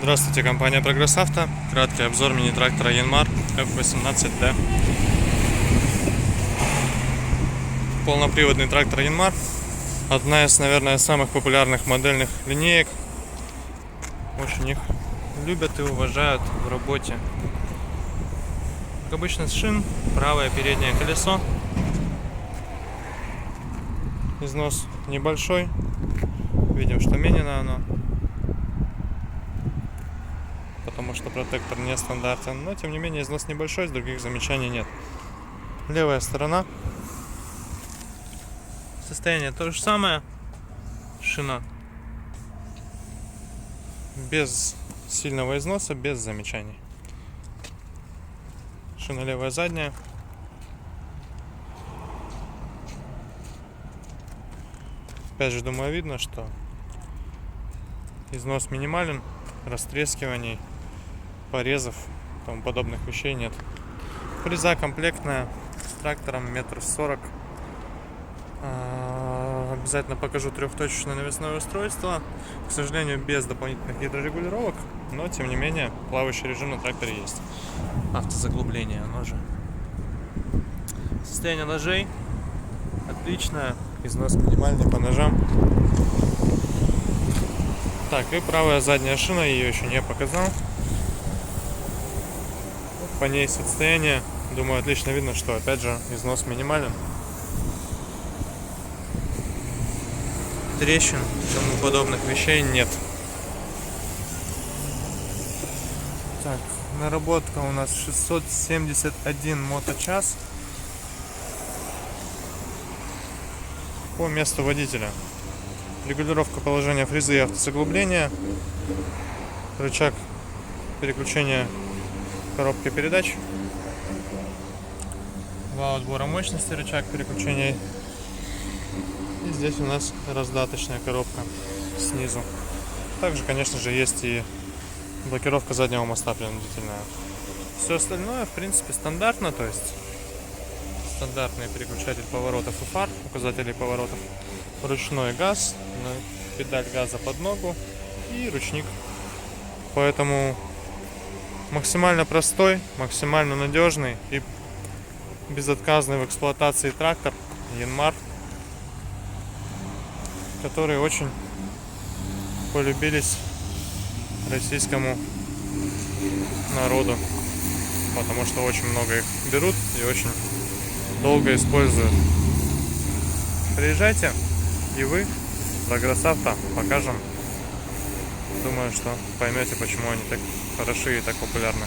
Здравствуйте, компания Прогресс Авто. Краткий обзор мини-трактора Янмар F18D. Полноприводный трактор Янмар. Одна из, наверное, самых популярных модельных линеек. Очень их любят и уважают в работе. Как обычно, с шин, правое переднее колесо. Износ небольшой. Видим, что менено оно, потому что протектор не стандартен, но тем не менее износ небольшой, других замечаний нет. Левая сторона. Состояние то же самое. Шина без сильного износа, без замечаний. Шина левая задняя. Опять же, думаю, видно, что износ минимален, растрескиваний, порезов, тому подобных вещей нет. Фреза комплектная, с трактором 1,40 м. Обязательно покажу трехточечное навесное устройство. К сожалению, без дополнительных гидрорегулировок, но тем не менее плавающий режим на тракторе есть. Автозаглубление, оно же. Состояние ножей отличное, износ минимальный по ножам. Так, и правая задняя шина, ее еще не показал. По ней состояние, думаю, отлично видно, что опять же износ минимален. Трещин, тому подобных вещей нет. Так, наработка у нас 671 моточас по месту водителя. Регулировка положения фрезы и автозаглубления. Рычаг переключения коробки передач. Вал отбора мощности, рычаг переключения. И здесь у нас раздаточная коробка снизу. Также, конечно же, есть и блокировка заднего моста принудительная. Все остальное, в принципе, стандартно, то есть стандартный переключатель поворотов и фар, указателей поворотов, ручной газ, педаль газа под ногу и ручник. Поэтому максимально простой, максимально надежный и безотказный в эксплуатации трактор Янмар, которые очень полюбились российскому народу, потому что очень много их берут и очень долго используют. Приезжайте и вы, Прогресс Авто, покажем. Думаю, что поймете, почему они так хороши и так популярны.